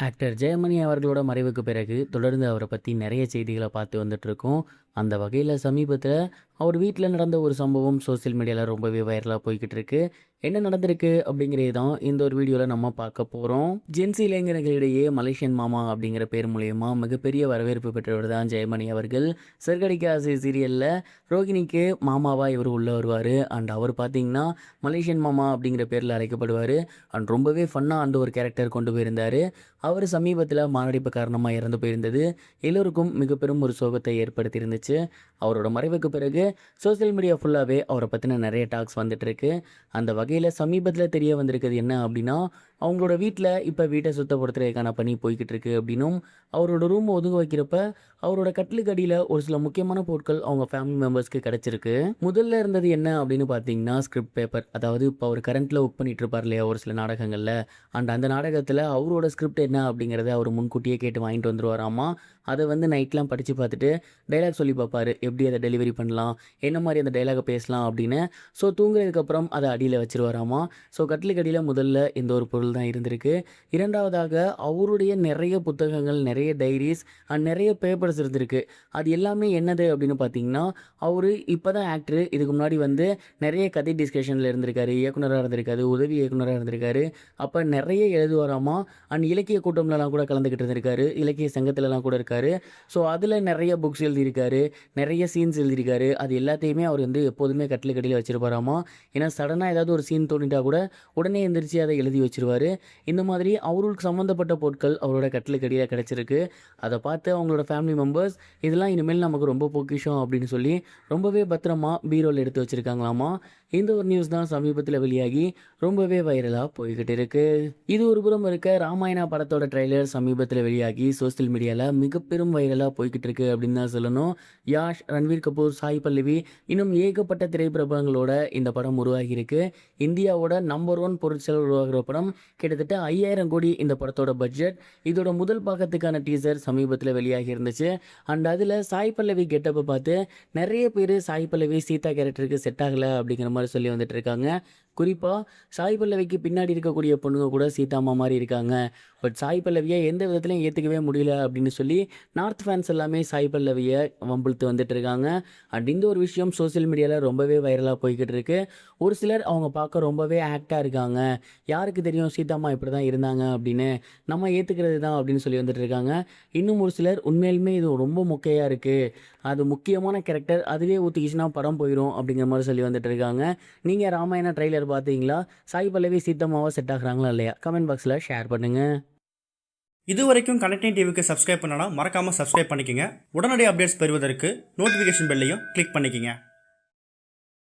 Actor Jayamani அவர்களோட மறைவுக்கு பிறகு தொடர்ந்து அவரை பற்றி நிறைய செய்திகளை பார்த்து வந்துட்டுருக்கோம். அந்த வகையில் சமீபத்தில் அவர் வீட்டில் நடந்த ஒரு சம்பவம் சோஷியல் மீடியாவில் ரொம்பவே வைரலாக போய்கிட்டு இருக்கு. என்ன நடந்திருக்கு அப்படிங்கிறது தான் இந்த ஒரு வீடியோவில் நம்ம பார்க்க போகிறோம். ஜென்சி இளைஞர்களிடையே மலேசியன் மாமா அப்படிங்கிற பேர் மூலயமா மிகப்பெரிய வரவேற்பு பெற்றவர் தான் ஜெயமணி அவர்கள். சிறகடிக்க ஆசை சீரியலில் ரோகிணிக்கு மாமாவாக இவர் உள்ளே வருவார். அண்ட் அவர் பார்த்தீங்கன்னா மலேசியன் மாமா அப்படிங்கிற பேரில் அழைக்கப்படுவார். அண்ட் ரொம்பவே ஃபன்னாக அந்த ஒரு கேரக்டர் கொண்டு போயிருந்தார். அவர் சமீபத்தில் மாரடைப்பு காரணமாக இறந்து போயிருந்தது எல்லோருக்கும் மிக பெரும் ஒரு சோகத்தை ஏற்படுத்தியிருந்துச்சு. அவரோட மறைவுக்கு பிறகு சோசியல் மீடியா ஃபுல்லாகவே அவரை பற்றின நிறைய டாக்ஸ் வந்துட்டு இருக்கு. அந்த வகையில் சமீபத்தில் தெரிய வந்திருக்கிறது என்ன அப்படின்னா, அவங்களோட வீட்டில் இப்போ வீட்டை சுத்தப்படுத்துறதுக்கான பணி போய்கிட்டு இருக்கு அப்படின்னும், அவரோட ரூம் ஒதுங்க வைக்கிறப்ப அவரோட கட்டிலுக்கு அடியில் ஒரு சில முக்கியமான பொருட்கள் அவங்க ஃபேமிலி மெம்பர்ஸ்க்கு கிடச்சிருக்கு. முதல்ல இருந்தது என்ன அப்படின்னு பார்த்தீங்கன்னா ஸ்கிரிப்ட் பேப்பர். அதாவது இப்போ அவர் கரண்ட்டில் ஒர்க் பண்ணிட்டு இருப்பார் இல்லையா ஒரு சில நாடகங்களில். அண்ட் அந்த நாடகத்தில் அவரோட ஸ்கிரிப்ட் என்ன அப்படிங்கிறத அவர் முன்கூட்டியே கேட்டு வாங்கிட்டு வந்துருவாராமா. அதை வந்து நைட்லாம் படித்து பார்த்துட்டு டைலாக் சொல்லி பார்ப்பார், எப்படி அதை டெலிவரி பண்ணலாம், என்ன மாதிரி அந்த டைலாகை பேசலாம் அப்படின்னு. ஸோ தூங்குறதுக்கப்புறம் அதை அடியில் வச்சுருவாராமா. ஸோ கட்டிலுக்கு அடியில் முதல்ல இந்த ஒரு பொருள் தான் இருந்திருக்கு. இரண்டாவதாக அவருடைய நிறைய புத்தகங்கள், நிறைய டைரிஸ் அண்ட் நிறைய பேப்பர்ஸ் இருந்திருக்கு. அது எல்லாமே என்னது அப்படின்னு பார்த்தீங்கன்னா, அவர் இப்போ தான் ஆக்டரு. இதுக்கு முன்னாடி வந்து நிறைய கதை டிஸ்கஷனில் இருந்திருக்காரு, இயக்குனராக இருந்திருக்காரு, உதவி இயக்குனராக இருந்திருக்காரு. அப்போ நிறைய எழுதுவாராமா. அண்ட் இலக்கிய கூட்டம்லலாம் கூட கலந்துக்கிட்டு இருந்திருக்காரு, இலக்கிய சங்கத்திலலாம் கூட இருக்காரு. ஸோ அதில் நிறைய புக்ஸ் எழுதியிருக்காரு, நிறைய சீன்ஸ் எழுதியிருக்காரு. அது எல்லாத்தையுமே அவர் வந்து எப்போதுமே கட்டிலுக்கு அடியில் வச்சிருப்பாராமா. ஏன்னா சடனாக ஏதாவது ஒரு சீன் தோண்டிட்டா கூட உடனே எந்திரிச்சு அதை எழுதி வச்சிருவார். இந்த மாதிரி அவருக்கு சம்மந்தப்பட்ட பொருட்கள் அவரோட கட்டிலுக்கு அடியில் கிடச்சிருக்கு. அதை பார்த்து அவங்களோட ஃபேமிலி மெம்பர்ஸ் இதெல்லாம் இனிமேல் நமக்கு ரொம்ப பொக்கிஷம் அப்படின்னு சொல்லி ரொம்பவே பத்திரமா பீரோவில் எடுத்து வச்சுருக்காங்களாமா. இந்த ஒரு நியூஸ் தான் சமீபத்தில் வெளியாகி ரொம்பவே வைரலாக போய்கிட்டு இருக்கு. இது ஒரு புறம் இருக்க, ராமாயணா படத்தோட ட்ரெய்லர் சமீபத்தில் வெளியாகி சோசியல் மீடியாவில் மிக பெரும் வைரலாக போய்கிட்டு இருக்கு அப்படின்னு தான் சொல்லணும். யாஷ், ரன்வீர் கபூர், சாய் பல்லவி இன்னும் ஏகப்பட்ட திரைப்பிரபலங்களோட இந்த படம் உருவாகியிருக்கு. இந்தியாவோட நம்பர் 1 பொருட்செலவு உருவாகிற படம். கிட்டத்தட்ட 5000 கோடி இந்த படத்தோட பட்ஜெட். இதோட முதல் பாகத்துக்கான டீசர் சமீபத்தில் வெளியாகி இருந்துச்சு. அண்ட் அதில் சாய் பல்லவி கெட்டப்பை பார்த்து நிறைய பேர் சாய் பல்லவி சீதா கேரக்டருக்கு செட் ஆகலை அப்படிங்கிற மாதிரி சொல்லி வந்துட்டு இருக்காங்க. குறிப்பாக சாய் பல்லவிக்கு பின்னாடி இருக்கக்கூடிய பொண்ணுங்க கூட சீதாம்மா மாதிரி இருக்காங்க. பட் சாய் பல்லவியை எந்த விதத்துலையும் ஏற்றுக்கவே முடியல அப்படின்னு சொல்லி நார்த் ஃபேன்ஸ் எல்லாமே சாய் பல்லவியை வம்பிழுத்து வந்துட்டு இருக்காங்க. அண்ட் இந்த ஒரு விஷயம் சோசியல் மீடியாவில் ரொம்பவே வைரலாக போய்கிட்டு இருக்கு. ஒரு சிலர் அவங்க பார்க்க ரொம்பவே ஆக்டாக இருக்காங்க, யாருக்கு தெரியும் சீதாம்மா இப்படி தான் இருந்தாங்க அப்படின்னு, நம்ம ஏற்றுக்கிறது தான் அப்படின்னு சொல்லி வந்துட்டு இருக்காங்க. இன்னும் ஒரு சிலர் உண்மையிலுமே இது ரொம்ப மொக்கையாக இருக்குது, அது முக்கியமான கேரக்டர், அதுவே ஊற்றிக்கிச்சுன்னா படம் போயிடும் அப்படிங்கிற மாதிரி சொல்லி வந்துட்டு இருக்காங்க. நீங்கள் ராமாயணா ட்ரெய்லர் பார்த்தீங்களா? சாய் பல்லவி சீதாம்மாவை செட் ஆகுறாங்களா இல்லையா? கமெண்ட் பாக்ஸில் ஷேர் பண்ணுங்கள். இது வரைக்கும் கனெக்டிங் டிவிக்கு சப்ஸ்கிரைப் பண்ணனா மறக்காமல் சப்ஸ்கிரைப் பண்ணிக்கங்க. உடனடி அப்டேட்ஸ் பெறுவதற்கு நோட்டிஃபிகேஷன் பெல்லையும் கிளிக் பண்ணிக்கங்க.